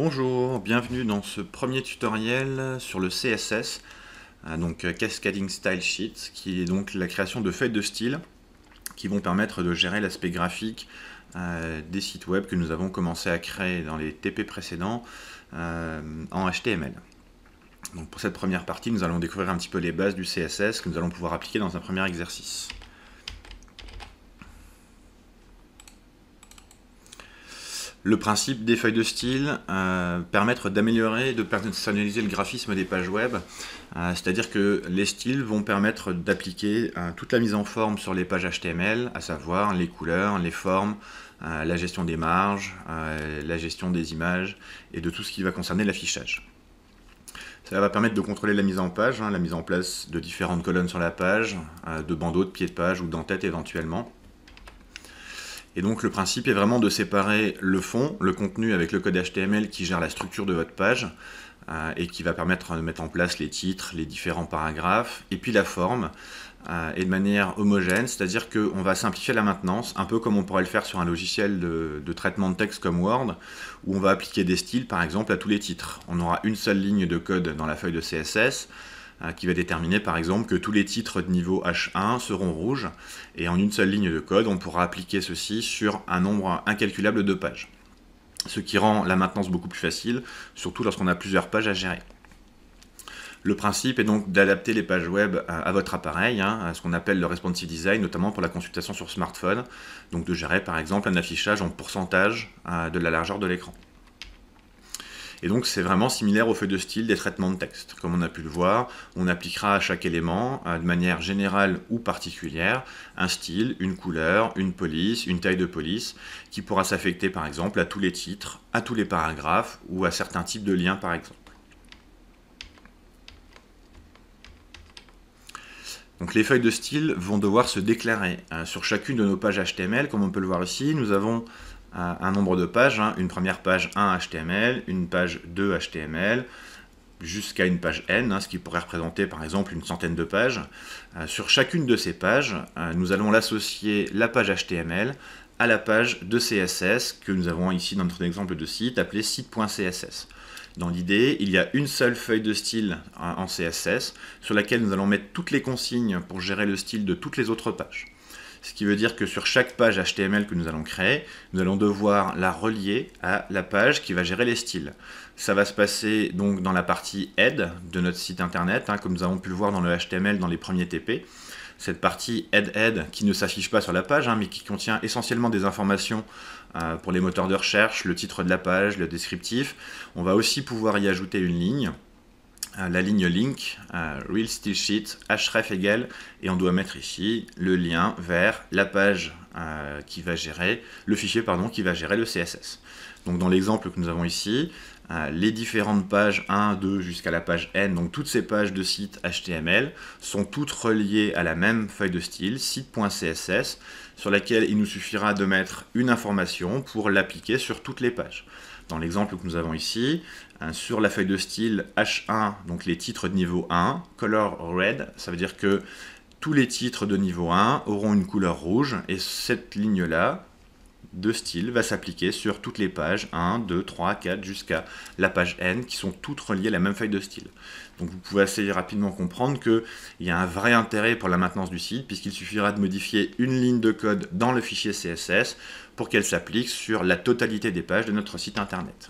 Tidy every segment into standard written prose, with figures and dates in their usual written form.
Bonjour, bienvenue dans ce premier tutoriel sur le CSS, donc Cascading Style Sheet, qui est donc la création de feuilles de style qui vont permettre de gérer l'aspect graphique des sites web que nous avons commencé à créer dans les TP précédents en HTML. Donc pour cette première partie, nous allons découvrir un petit peu les bases du CSS que nous allons pouvoir appliquer dans un premier exercice. Le principe des feuilles de style, permettre d'améliorer et de personnaliser le graphisme des pages web, c'est-à-dire que les styles vont permettre d'appliquer toute la mise en forme sur les pages HTML, à savoir les couleurs, les formes, la gestion des marges, la gestion des images et de tout ce qui va concerner l'affichage. Ça va permettre de contrôler la mise en page, la mise en place de différentes colonnes sur la page, de bandeaux, de pieds de page ou d'entêtes éventuellement. Et donc le principe est vraiment de séparer le fond, le contenu avec le code HTML qui gère la structure de votre page et qui va permettre de mettre en place les titres, les différents paragraphes, et puis la forme, et de manière homogène, c'est-à-dire qu'on va simplifier la maintenance, un peu comme on pourrait le faire sur un logiciel de traitement de texte comme Word, où on va appliquer des styles par exemple à tous les titres. On aura une seule ligne de code dans la feuille de CSS, qui va déterminer par exemple que tous les titres de niveau H1 seront rouges, et en une seule ligne de code, on pourra appliquer ceci sur un nombre incalculable de pages. Ce qui rend la maintenance beaucoup plus facile, surtout lorsqu'on a plusieurs pages à gérer. Le principe est donc d'adapter les pages web à votre appareil, à ce qu'on appelle le responsive design, notamment pour la consultation sur smartphone, donc de gérer par exemple un affichage en pourcentage de la largeur de l'écran. Et donc c'est vraiment similaire aux feuilles de style des traitements de texte. Comme on a pu le voir, on appliquera à chaque élément, de manière générale ou particulière, un style, une couleur, une police, une taille de police, qui pourra s'affecter par exemple à tous les titres, à tous les paragraphes ou à certains types de liens par exemple. Donc les feuilles de style vont devoir se déclarer sur chacune de nos pages HTML, comme on peut le voir ici. Nous avons un nombre de pages, une première page 1 HTML, une page 2 HTML, jusqu'à une page N, ce qui pourrait représenter par exemple une centaine de pages. Sur chacune de ces pages, nous allons l'associer la page HTML à la page de CSS que nous avons ici dans notre exemple de site, appelé site.css. Dans l'idée, il y a une seule feuille de style en CSS sur laquelle nous allons mettre toutes les consignes pour gérer le style de toutes les autres pages. Ce qui veut dire que sur chaque page HTML que nous allons créer, nous allons devoir la relier à la page qui va gérer les styles. Ça va se passer donc dans la partie Head de notre site internet, comme nous avons pu le voir dans le HTML dans les premiers TP. Cette partie Head qui ne s'affiche pas sur la page, mais qui contient essentiellement des informations pour les moteurs de recherche, le titre de la page, le descriptif. On va aussi pouvoir y ajouter une ligne, la ligne link, real style sheet, href égale, et on doit mettre ici le lien vers la page qui va gérer, le fichier qui va gérer le CSS. Donc dans l'exemple que nous avons ici, les différentes pages 1, 2 jusqu'à la page N, donc toutes ces pages de site HTML, sont toutes reliées à la même feuille de style, site.css, sur laquelle il nous suffira de mettre une information pour l'appliquer sur toutes les pages. Dans l'exemple que nous avons ici, sur la feuille de style H1, donc les titres de niveau 1, color red, ça veut dire que tous les titres de niveau 1 auront une couleur rouge, et cette ligne-là de style va s'appliquer sur toutes les pages 1, 2, 3, 4 jusqu'à la page N qui sont toutes reliées à la même feuille de style. Donc vous pouvez assez rapidement comprendre qu'il y a un vrai intérêt pour la maintenance du site puisqu'il suffira de modifier une ligne de code dans le fichier CSS pour qu'elle s'applique sur la totalité des pages de notre site internet.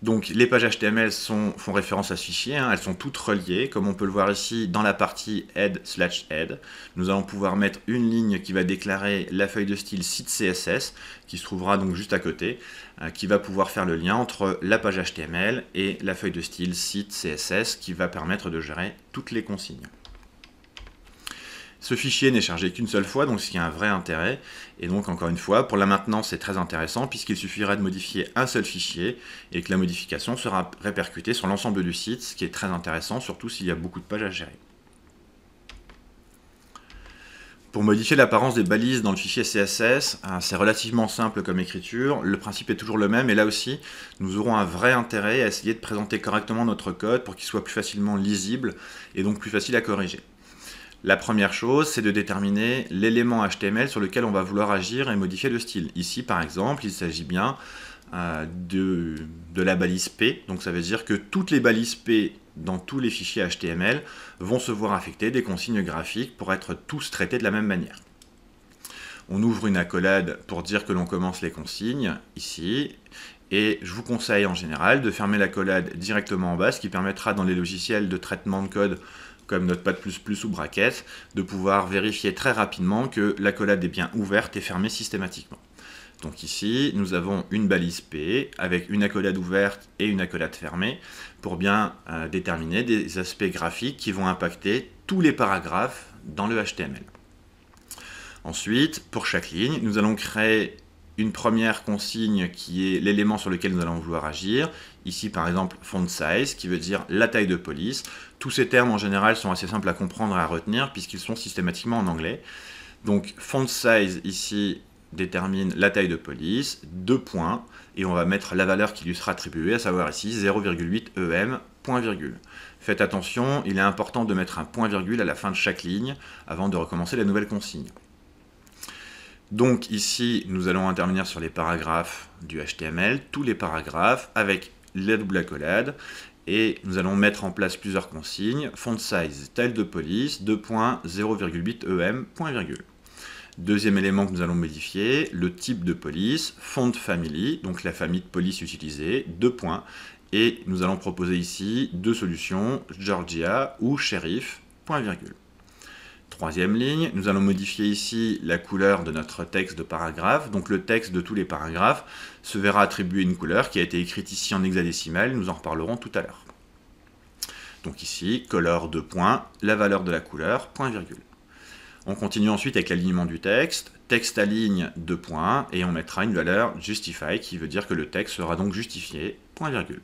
Donc les pages HTML font référence à ce fichier, elles sont toutes reliées, comme on peut le voir ici dans la partie head/head. Nous allons pouvoir mettre une ligne qui va déclarer la feuille de style site CSS, qui se trouvera donc juste à côté, qui va pouvoir faire le lien entre la page HTML et la feuille de style site CSS, qui va permettre de gérer toutes les consignes. Ce fichier n'est chargé qu'une seule fois, donc ce qui a un vrai intérêt. Et donc encore une fois, pour la maintenance, c'est très intéressant puisqu'il suffira de modifier un seul fichier et que la modification sera répercutée sur l'ensemble du site, ce qui est très intéressant, surtout s'il y a beaucoup de pages à gérer. Pour modifier l'apparence des balises dans le fichier CSS, c'est relativement simple comme écriture. Le principe est toujours le même et là aussi, nous aurons un vrai intérêt à essayer de présenter correctement notre code pour qu'il soit plus facilement lisible et donc plus facile à corriger. La première chose, c'est de déterminer l'élément HTML sur lequel on va vouloir agir et modifier le style. Ici, par exemple, il s'agit bien de la balise P. Donc ça veut dire que toutes les balises P dans tous les fichiers HTML vont se voir affecter des consignes graphiques pour être tous traités de la même manière. On ouvre une accolade pour dire que l'on commence les consignes, ici, et je vous conseille en général de fermer l'accolade directement en bas, ce qui permettra dans les logiciels de traitement de code comme Notepad++ ou Bracket, de pouvoir vérifier très rapidement que l'accolade est bien ouverte et fermée systématiquement. Donc ici, nous avons une balise P avec une accolade ouverte et une accolade fermée pour bien déterminer des aspects graphiques qui vont impacter tous les paragraphes dans le HTML. Ensuite, pour chaque ligne, nous allons créer une première consigne qui est l'élément sur lequel nous allons vouloir agir. Ici, par exemple, font size, qui veut dire la taille de police. Tous ces termes, en général, sont assez simples à comprendre et à retenir, puisqu'ils sont systématiquement en anglais. Donc, font size, ici, détermine la taille de police, 2 points, et on va mettre la valeur qui lui sera attribuée, à savoir ici 0,8 EM, point virgule. Faites attention, il est important de mettre un point virgule à la fin de chaque ligne, avant de recommencer la nouvelle consigne. Donc ici, nous allons intervenir sur les paragraphes du HTML, tous les paragraphes avec la double accolade, et nous allons mettre en place plusieurs consignes. Font size, taille de police, 2 points, 0,8 EM, point virgule. Deuxième élément que nous allons modifier, le type de police, font family, donc la famille de police utilisée, 2 points, et nous allons proposer ici deux solutions, Georgia ou sheriff, point virgule. Troisième ligne, nous allons modifier ici la couleur de notre texte de paragraphe. Donc le texte de tous les paragraphes se verra attribuer une couleur qui a été écrite ici en hexadécimal. Nous en reparlerons tout à l'heure. Donc ici, color 2 points, la valeur de la couleur, point virgule. On continue ensuite avec l'alignement du texte. Texte aligne 2 points et on mettra une valeur justify qui veut dire que le texte sera donc justifié, point virgule.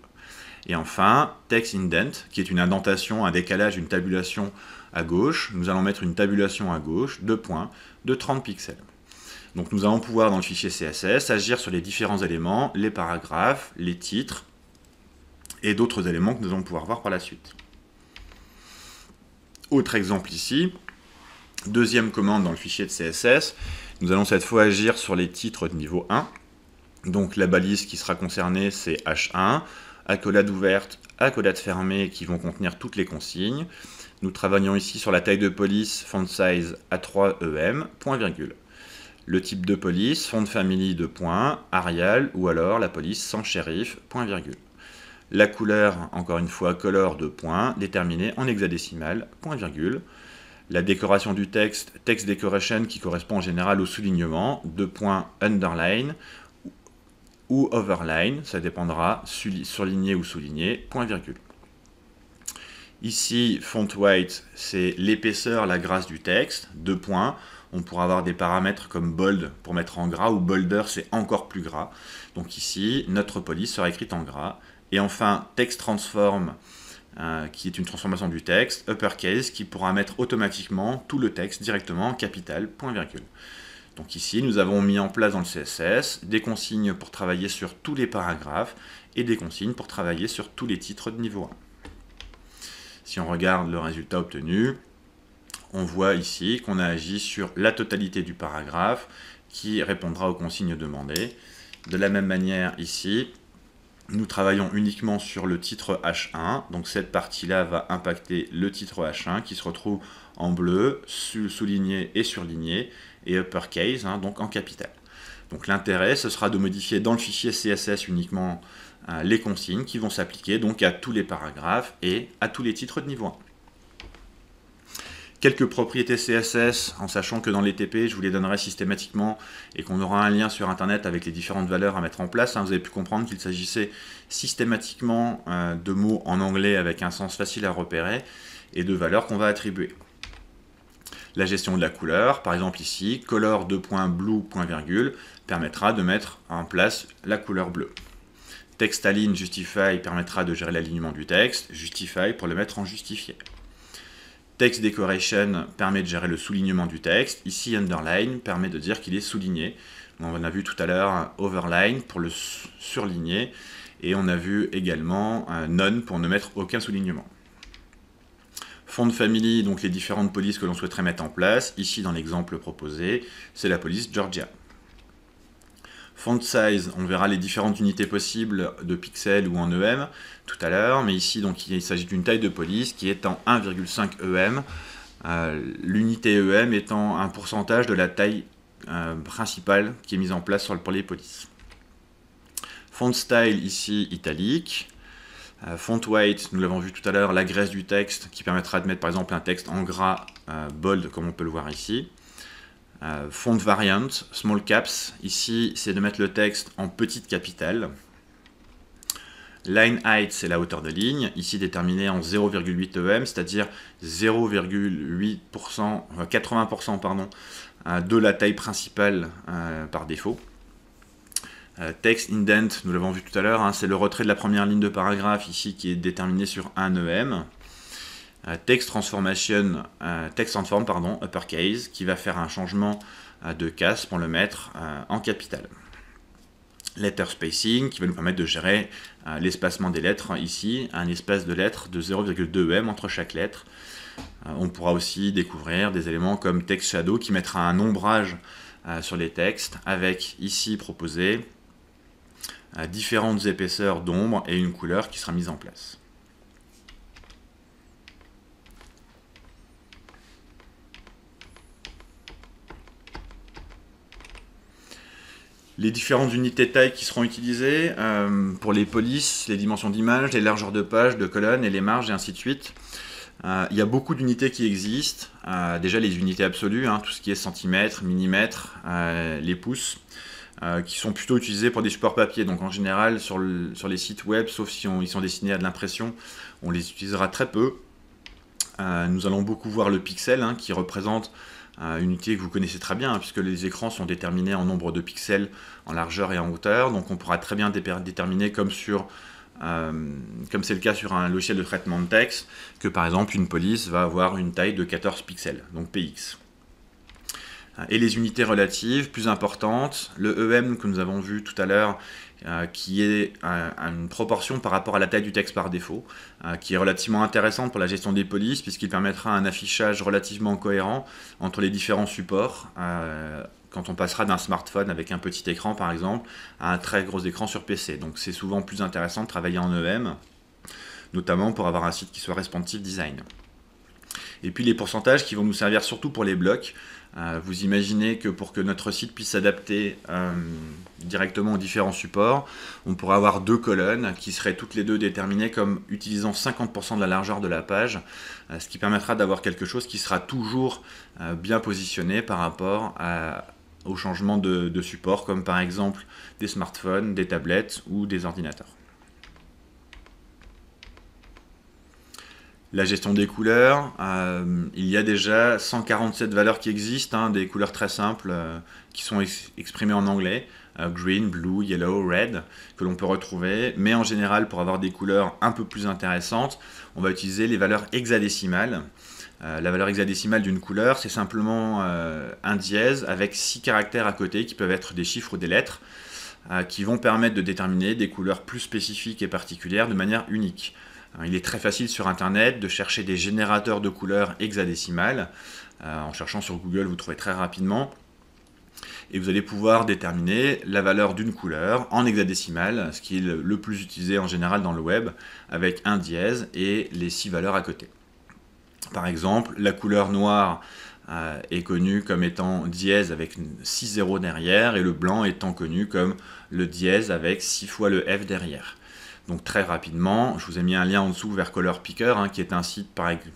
Et enfin, text indent, qui est une indentation, un décalage, une tabulation à gauche. Nous allons mettre une tabulation à gauche, 2 points, de 30 pixels. Donc nous allons pouvoir, dans le fichier CSS, agir sur les différents éléments, les paragraphes, les titres, et d'autres éléments que nous allons pouvoir voir par la suite. Autre exemple ici, deuxième commande dans le fichier de CSS, nous allons cette fois agir sur les titres de niveau 1. Donc la balise qui sera concernée, c'est H1, accolade ouverte, accolade fermée qui vont contenir toutes les consignes. Nous travaillons ici sur la taille de police, font size à 3 EM, point virgule. Le type de police, font family 2 points, Arial ou alors la police sans shérif, point virgule. La couleur, encore une fois, color 2 points, déterminée en hexadécimal, point virgule. La décoration du texte, text decoration qui correspond en général au soulignement, 2 points underline ou overline, ça dépendra, surligné ou souligné, point virgule. Ici, font white, c'est l'épaisseur, la grâce du texte, 2 points. On pourra avoir des paramètres comme bold pour mettre en gras, ou bolder, c'est encore plus gras. Donc ici, notre police sera écrite en gras. Et enfin, text transform, qui est une transformation du texte, uppercase, qui pourra mettre automatiquement tout le texte directement en capital, point virgule. Donc ici, nous avons mis en place dans le CSS des consignes pour travailler sur tous les paragraphes et des consignes pour travailler sur tous les titres de niveau 1. Si on regarde le résultat obtenu, on voit ici qu'on a agi sur la totalité du paragraphe qui répondra aux consignes demandées. De la même manière ici, nous travaillons uniquement sur le titre H1, donc cette partie-là va impacter le titre H1 qui se retrouve en bleu, souligné et surligné, et uppercase, donc en capital. Donc l'intérêt, ce sera de modifier dans le fichier CSS uniquement les consignes qui vont s'appliquer donc à tous les paragraphes et à tous les titres de niveau 1. Quelques propriétés CSS, en sachant que dans les TP, je vous les donnerai systématiquement et qu'on aura un lien sur Internet avec les différentes valeurs à mettre en place. Vous avez pu comprendre qu'il s'agissait systématiquement de mots en anglais avec un sens facile à repérer et de valeurs qu'on va attribuer. La gestion de la couleur, par exemple ici, color 2.blue, point virgule, permettra de mettre en place la couleur bleue. Text align justify permettra de gérer l'alignement du texte, justify pour le mettre en justifié. Text decoration permet de gérer le soulignement du texte, ici underline permet de dire qu'il est souligné. On a vu tout à l'heure un overline pour le surligner, et on a vu également un none pour ne mettre aucun soulignement. Font family, donc les différentes polices que l'on souhaiterait mettre en place, ici dans l'exemple proposé, c'est la police Georgia. Font size, on verra les différentes unités possibles de pixels ou en EM tout à l'heure, mais ici donc il s'agit d'une taille de police qui est en 1,5 EM, l'unité EM étant un pourcentage de la taille principale qui est mise en place pour les polices. Font style ici italique. Font weight, nous l'avons vu tout à l'heure, la graisse du texte qui permettra de mettre par exemple un texte en gras bold comme on peut le voir ici. Font variant, small caps, ici c'est de mettre le texte en petite capitale. Line height, c'est la hauteur de ligne, ici déterminée en 0,8 EM, c'est-à-dire 0,8%, 80% pardon, de la taille principale par défaut. Text indent, nous l'avons vu tout à l'heure, hein, c'est le retrait de la première ligne de paragraphe ici qui est déterminé sur 1 EM. Text transformation, text transform, pardon, uppercase, qui va faire un changement de case pour le mettre en capital. Letter spacing, qui va nous permettre de gérer l'espacement des lettres, ici, un espace de lettres de 0,2 EM entre chaque lettre. On pourra aussi découvrir des éléments comme text shadow, qui mettra un ombrage sur les textes, avec ici proposé différentes épaisseurs d'ombre et une couleur qui sera mise en place. Les différentes unités de taille qui seront utilisées pour les polices, les dimensions d'image, les largeurs de pages, de colonnes et les marges et ainsi de suite. Il y a beaucoup d'unités qui existent. Déjà les unités absolues, hein, tout ce qui est centimètres, millimètres, les pouces, qui sont plutôt utilisés pour des supports papier. Donc en général sur les sites web, sauf si ils sont destinés à de l'impression, on les utilisera très peu. Nous allons beaucoup voir le pixel, hein, qui représente une unité que vous connaissez très bien, hein, puisque les écrans sont déterminés en nombre de pixels en largeur et en hauteur. Donc on pourra très bien déterminer comme c'est le cas sur un logiciel de traitement de texte, que par exemple une police va avoir une taille de 14 pixels, donc px. Et les unités relatives, plus importantes, le EM que nous avons vu tout à l'heure, qui est une proportion par rapport à la taille du texte par défaut, qui est relativement intéressante pour la gestion des polices, puisqu'il permettra un affichage relativement cohérent entre les différents supports, quand on passera d'un smartphone avec un petit écran par exemple, à un très gros écran sur PC. Donc c'est souvent plus intéressant de travailler en EM, notamment pour avoir un site qui soit responsive design. Et puis les pourcentages qui vont nous servir surtout pour les blocs. Vous imaginez que pour que notre site puisse s'adapter directement aux différents supports, on pourrait avoir deux colonnes qui seraient toutes les deux déterminées comme utilisant 50% de la largeur de la page, ce qui permettra d'avoir quelque chose qui sera toujours bien positionné par rapport au changement de support, comme par exemple des smartphones, des tablettes ou des ordinateurs. La gestion des couleurs, il y a déjà 147 valeurs qui existent, hein, des couleurs très simples qui sont exprimées en anglais, green, blue, yellow, red, que l'on peut retrouver. Mais en général, pour avoir des couleurs un peu plus intéressantes, on va utiliser les valeurs hexadécimales. La valeur hexadécimale d'une couleur, c'est simplement un dièse avec 6 caractères à côté qui peuvent être des chiffres ou des lettres, qui vont permettre de déterminer des couleurs plus spécifiques et particulières de manière unique. Il est très facile sur internet de chercher des générateurs de couleurs hexadécimales. En cherchant sur Google, vous trouvez très rapidement. Et vous allez pouvoir déterminer la valeur d'une couleur en hexadécimale, ce qui est le plus utilisé en général dans le web, avec un dièse et les 6 valeurs à côté. Par exemple, la couleur noire est connue comme étant dièse avec 6 zéros derrière, et le blanc étant connu comme le dièse avec 6 fois le F derrière. Donc très rapidement, je vous ai mis un lien en dessous vers Color Picker, hein, qui est un site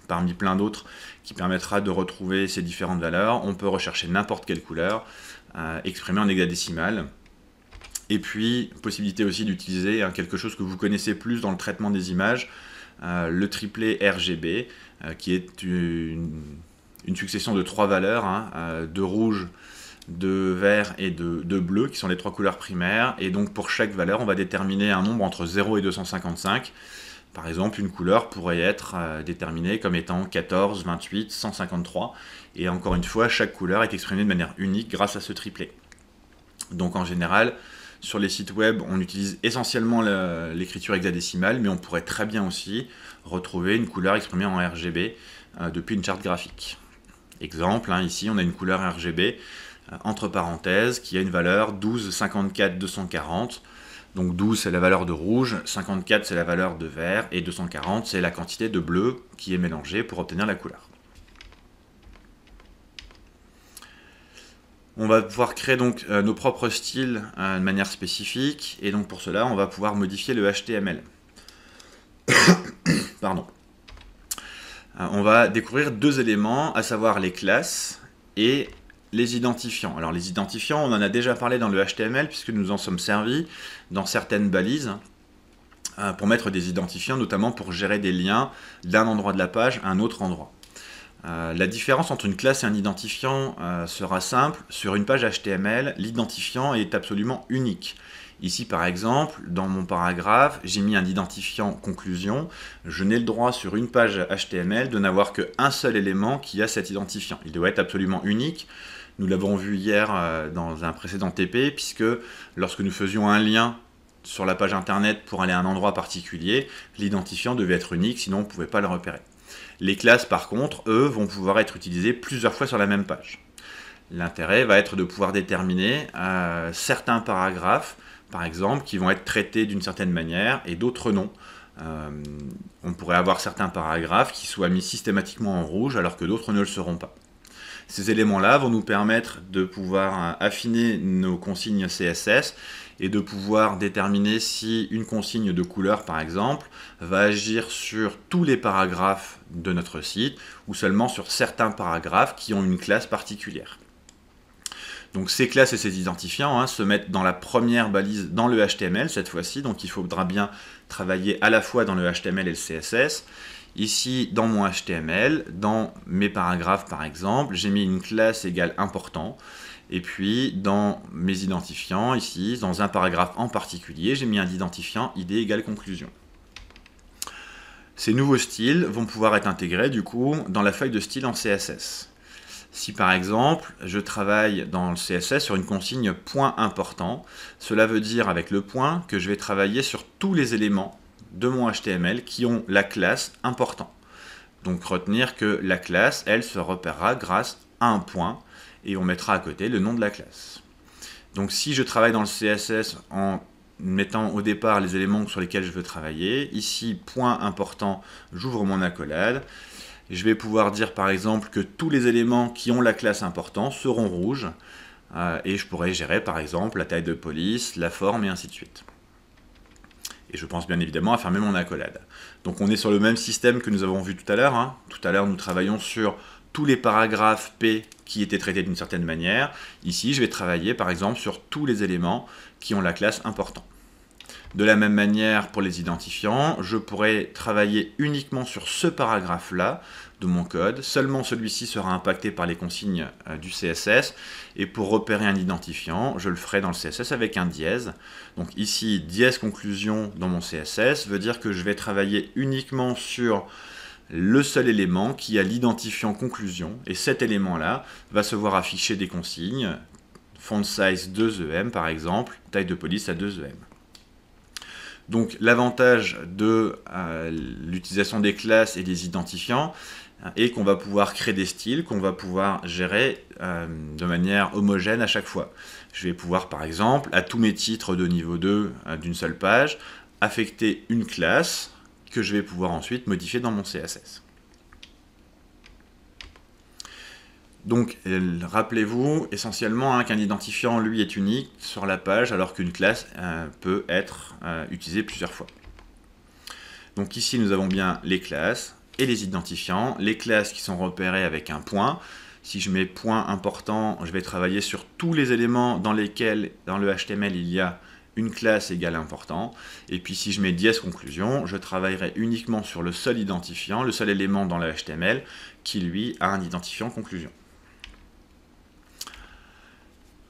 parmi plein d'autres qui permettra de retrouver ces différentes valeurs. On peut rechercher n'importe quelle couleur exprimée en hexadécimal. Et puis, possibilité aussi d'utiliser quelque chose que vous connaissez plus dans le traitement des images, le triplet RGB, qui est une succession de 3 valeurs, hein, de rouge, de vert et de bleu, qui sont les 3 couleurs primaires. Et donc pour chaque valeur, on va déterminer un nombre entre 0 et 255. Par exemple, une couleur pourrait être déterminée comme étant 14, 28, 153. Et encore une fois, chaque couleur est exprimée de manière unique grâce à ce triplet. Donc en général, sur les sites web, on utilise essentiellement l'écriture hexadécimale, mais on pourrait très bien aussi retrouver une couleur exprimée en RGB depuis une charte graphique. Exemple, hein, ici on a une couleur RGB entre parenthèses, qui a une valeur 12, 54, 240. Donc 12 c'est la valeur de rouge, 54 c'est la valeur de vert, et 240 c'est la quantité de bleu qui est mélangée pour obtenir la couleur. On va pouvoir créer donc nos propres styles de manière spécifique, et donc pour cela on va pouvoir modifier le HTML. Pardon. On va découvrir deux éléments, à savoir les classes et les identifiants. Alors les identifiants, on en a déjà parlé dans le HTML puisque nous en sommes servis dans certaines balises pour mettre des identifiants, notamment pour gérer des liens d'un endroit de la page à un autre endroit. La différence entre une classe et un identifiant sera simple. Sur une page HTML, l'identifiant est absolument unique. Ici, par exemple, dans mon paragraphe, j'ai mis un identifiant conclusion. Je n'ai le droit sur une page HTML de n'avoir qu'un seul élément qui a cet identifiant. Il doit être absolument unique. Nous l'avons vu hier dans un précédent TP, puisque lorsque nous faisions un lien sur la page internet pour aller à un endroit particulier, l'identifiant devait être unique, sinon on ne pouvait pas le repérer. Les classes, par contre, eux, vont pouvoir être utilisées plusieurs fois sur la même page. L'intérêt va être de pouvoir déterminer certains paragraphes, par exemple, qui vont être traités d'une certaine manière et d'autres non. On pourrait avoir certains paragraphes qui soient mis systématiquement en rouge alors que d'autres ne le seront pas. Ces éléments-là vont nous permettre de pouvoir affiner nos consignes CSS et de pouvoir déterminer si une consigne de couleur, par exemple, va agir sur tous les paragraphes de notre site ou seulement sur certains paragraphes qui ont une classe particulière. Donc ces classes et ces identifiants se mettent dans la première balise dans le HTML cette fois-ci, donc il faudra bien travailler à la fois dans le HTML et le CSS. Ici, dans mon HTML, dans mes paragraphes par exemple, j'ai mis une classe égale important. Et puis, dans mes identifiants, ici, dans un paragraphe en particulier, j'ai mis un identifiant id égale conclusion. Ces nouveaux styles vont pouvoir être intégrés, du coup, dans la feuille de style en CSS. Si, par exemple, je travaille dans le CSS sur une consigne point important, cela veut dire, avec le point, que je vais travailler sur tous les éléments de mon HTML qui ont la classe important. Donc, retenir que la classe, elle, se repérera grâce à un point, et on mettra à côté le nom de la classe. Donc si je travaille dans le CSS en mettant au départ les éléments sur lesquels je veux travailler, ici, point important, j'ouvre mon accolade, je vais pouvoir dire par exemple que tous les éléments qui ont la classe important seront rouges, et je pourrais gérer par exemple la taille de police, la forme et ainsi de suite. Et je pense bien évidemment à fermer mon accolade. Donc on est sur le même système que nous avons vu tout à l'heure. Tout à l'heure nous travaillons sur tous les paragraphes P qui étaient traités d'une certaine manière. Ici, je vais travailler par exemple sur tous les éléments qui ont la classe important. De la même manière, pour les identifiants, je pourrais travailler uniquement sur ce paragraphe-là de mon code. Seulement celui-ci sera impacté par les consignes du CSS. Et pour repérer un identifiant, je le ferai dans le CSS avec un dièse. Donc ici, dièse conclusion dans mon CSS veut dire que je vais travailler uniquement sur le seul élément qui a l'identifiant conclusion, et cet élément-là va se voir afficher des consignes, font size 2EM par exemple, taille de police à 2EM. Donc l'avantage de l'utilisation des classes et des identifiants est qu'on va pouvoir créer des styles, qu'on va pouvoir gérer de manière homogène à chaque fois. Je vais pouvoir par exemple, à tous mes titres de niveau 2 d'une seule page, affecter une classe, que je vais pouvoir ensuite modifier dans mon CSS. Donc, rappelez-vous essentiellement qu'un identifiant, lui, est unique sur la page, alors qu'une classe peut être utilisée plusieurs fois. Donc ici, nous avons bien les classes et les identifiants. Les classes qui sont repérées avec un point. Si je mets point important, je vais travailler sur tous les éléments dans lesquels, dans le HTML, il y a une classe égale important, et puis si je mets dièse conclusion, je travaillerai uniquement sur le seul identifiant, le seul élément dans le HTML qui lui a un identifiant conclusion.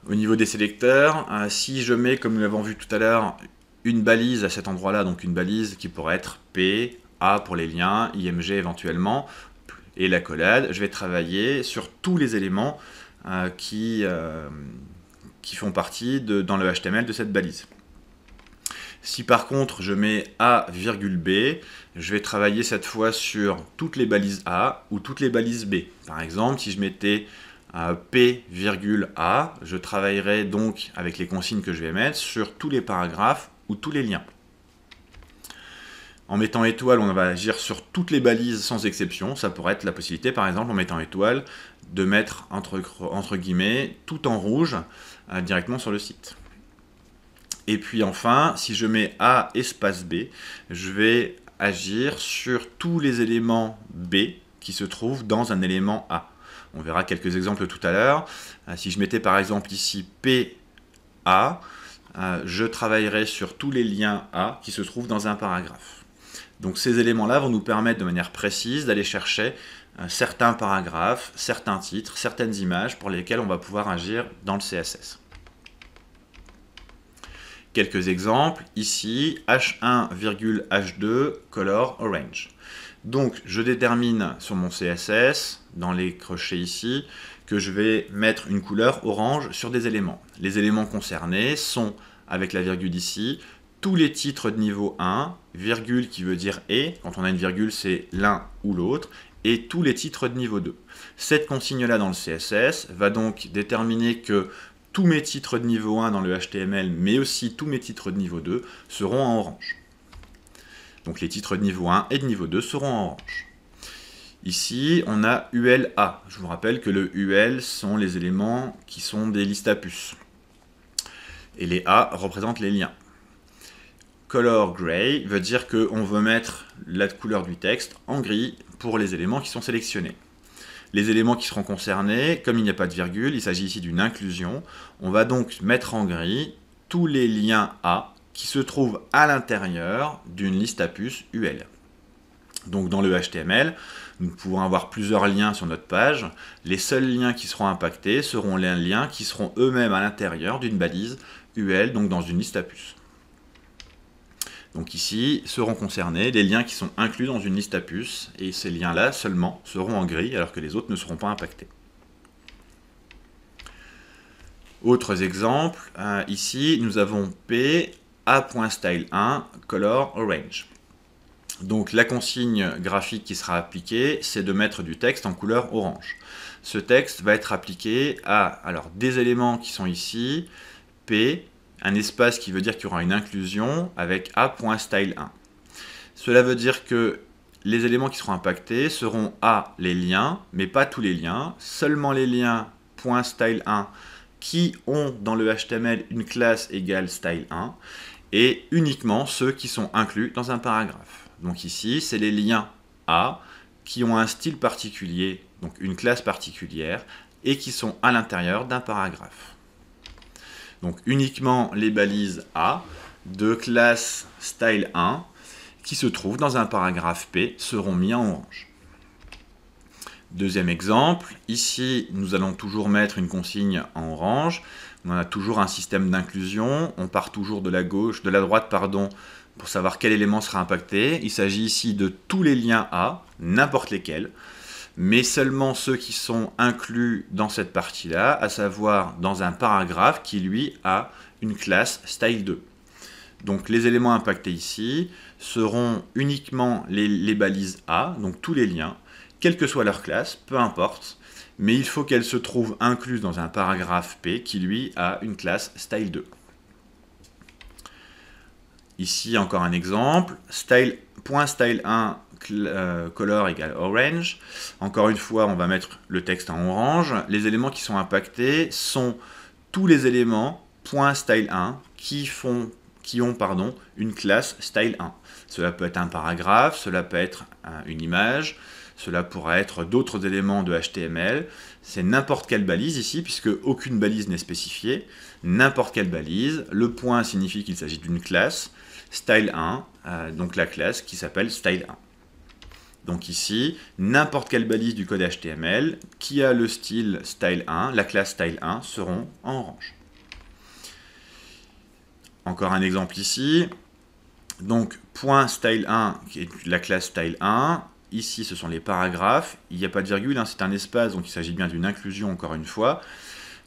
Au niveau des sélecteurs, si je mets, comme nous l'avons vu tout à l'heure, une balise à cet endroit-là, donc une balise qui pourrait être P, A pour les liens, IMG éventuellement, et l'accolade, je vais travailler sur tous les éléments qui font partie dans le HTML de cette balise. Si par contre je mets A, B, je vais travailler cette fois sur toutes les balises A ou toutes les balises B. Par exemple, si je mettais P, A. Je travaillerai donc avec les consignes que je vais mettre sur tous les paragraphes ou tous les liens. En mettant étoile, on va agir sur toutes les balises sans exception. Ça pourrait être la possibilité, par exemple, en mettant étoile, de mettre entre guillemets tout en rouge directement sur le site. Et puis enfin, si je mets A espace B, je vais agir sur tous les éléments B qui se trouvent dans un élément A. On verra quelques exemples tout à l'heure. Si je mettais par exemple ici PA, je travaillerai sur tous les liens A qui se trouvent dans un paragraphe. Donc ces éléments-là vont nous permettre de manière précise d'aller chercher certains paragraphes, certains titres, certaines images pour lesquelles on va pouvoir agir dans le CSS. Quelques exemples, ici H1, H2, color orange. Donc je détermine sur mon CSS, dans les crochets ici, que je vais mettre une couleur orange sur des éléments. Les éléments concernés sont, avec la virgule ici, tous les titres de niveau 1, virgule qui veut dire « et », quand on a une virgule c'est l'un ou l'autre, et tous les titres de niveau 2. Cette consigne-là dans le CSS va donc déterminer que tous mes titres de niveau 1 dans le HTML, mais aussi tous mes titres de niveau 2, seront en orange. Donc les titres de niveau 1 et de niveau 2 seront en orange. Ici, on a ULA. Je vous rappelle que le UL sont les éléments qui sont des listes à puces. Et les A représentent les liens. Color gray veut dire qu'on veut mettre la couleur du texte en gris pour les éléments qui sont sélectionnés. Les éléments qui seront concernés, comme il n'y a pas de virgule, il s'agit ici d'une inclusion, on va donc mettre en gris tous les liens A qui se trouvent à l'intérieur d'une liste à puces UL. Donc dans le HTML, nous pouvons avoir plusieurs liens sur notre page. Les seuls liens qui seront impactés seront les liens qui seront eux-mêmes à l'intérieur d'une balise UL, donc dans une liste à puces. Donc ici seront concernés les liens qui sont inclus dans une liste à puces, et ces liens-là seulement seront en gris, alors que les autres ne seront pas impactés. Autres exemples, ici nous avons P, A.style1, color orange. Donc la consigne graphique qui sera appliquée, c'est de mettre du texte en couleur orange. Ce texte va être appliqué à des éléments qui sont ici, P, un espace qui veut dire qu'il y aura une inclusion avec A.style1. Cela veut dire que les éléments qui seront impactés seront A, les liens, mais pas tous les liens, seulement les liens .style1 qui ont dans le HTML une classe égale style1, et uniquement ceux qui sont inclus dans un paragraphe. Donc ici, c'est les liens A qui ont un style particulier, donc une classe particulière, et qui sont à l'intérieur d'un paragraphe. Donc uniquement les balises A de classe style1 qui se trouvent dans un paragraphe P seront mis en orange. Deuxième exemple, ici nous allons toujours mettre une consigne en orange. On a toujours un système d'inclusion, on part toujours de la droite pour savoir quel élément sera impacté. Il s'agit ici de tous les liens A, n'importe lesquels, mais seulement ceux qui sont inclus dans cette partie-là, à savoir dans un paragraphe qui, lui, a une classe style2. Donc les éléments impactés ici seront uniquement les balises A, donc tous les liens, quelle que soit leur classe, peu importe, mais il faut qu'elles se trouvent incluses dans un paragraphe P qui, lui, a une classe style2. Ici, encore un exemple, .style1 color égale orange. Encore une fois, on va mettre le texte en orange. Les éléments qui sont impactés sont tous les éléments .style1 qui ont une classe style1. Cela peut être un paragraphe, cela peut être une image, cela pourrait être d'autres éléments de HTML. C'est n'importe quelle balise ici, puisque aucune balise n'est spécifiée. N'importe quelle balise. Le point signifie qu'il s'agit d'une classe. Style1, donc la classe qui s'appelle style1. Donc ici, n'importe quelle balise du code HTML qui a le style style1, la classe style1, seront en orange. Encore un exemple ici. Donc, .style1, qui est la classe style1. Ici, ce sont les paragraphes. Il n'y a pas de virgule, c'est un espace, donc il s'agit bien d'une inclusion, encore une fois.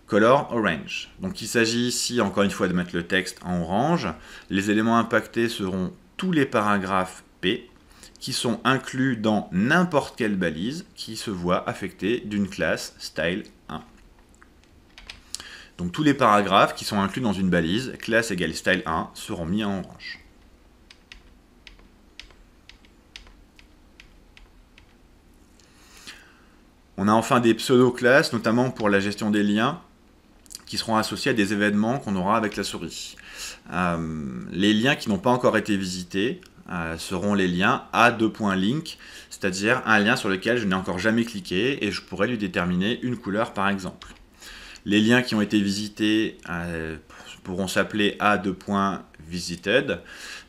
Color orange. Donc il s'agit ici, encore une fois, de mettre le texte en orange. Les éléments impactés seront tous les paragraphes P, qui sont inclus dans n'importe quelle balise qui se voit affectée d'une classe style1. Donc tous les paragraphes qui sont inclus dans une balise, classe égale style 1, seront mis en orange. On a enfin des pseudo-classes, notamment pour la gestion des liens, qui seront associés à des événements qu'on aura avec la souris. Les liens qui n'ont pas encore été visités seront les liens a2.link, c'est-à-dire un lien sur lequel je n'ai encore jamais cliqué et je pourrais lui déterminer une couleur par exemple. Les liens qui ont été visités pourront s'appeler a2.visited,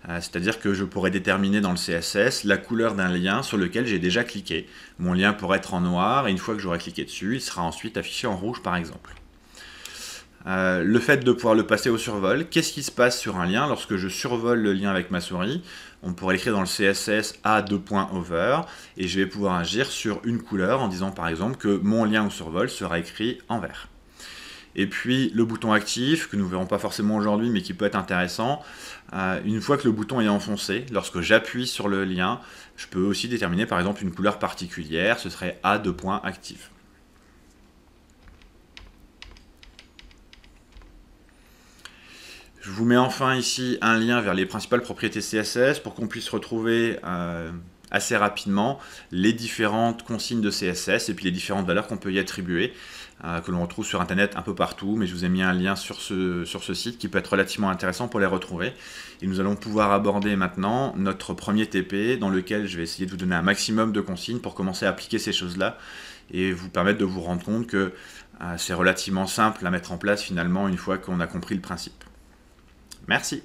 c'est-à-dire que je pourrais déterminer dans le CSS la couleur d'un lien sur lequel j'ai déjà cliqué. Mon lien pourrait être en noir et une fois que j'aurai cliqué dessus, il sera ensuite affiché en rouge par exemple. Le fait de pouvoir le passer au survol, qu'est-ce qui se passe sur un lien lorsque je survole le lien avec ma souris? On pourrait l'écrire dans le CSS a2.over et je vais pouvoir agir sur une couleur en disant par exemple que mon lien au survol sera écrit en vert. Et puis le bouton actif, que nous ne verrons pas forcément aujourd'hui mais qui peut être intéressant, une fois que le bouton est enfoncé, lorsque j'appuie sur le lien, je peux aussi déterminer par exemple une couleur particulière, ce serait a2.active. Je vous mets enfin ici un lien vers les principales propriétés CSS pour qu'on puisse retrouver assez rapidement les différentes consignes de CSS et puis les différentes valeurs qu'on peut y attribuer, que l'on retrouve sur internet un peu partout, mais je vous ai mis un lien sur ce site qui peut être relativement intéressant pour les retrouver. Et nous allons pouvoir aborder maintenant notre premier TP dans lequel je vais essayer de vous donner un maximum de consignes pour commencer à appliquer ces choses-là et vous permettre de vous rendre compte que c'est relativement simple à mettre en place finalement une fois qu'on a compris le principe. Merci.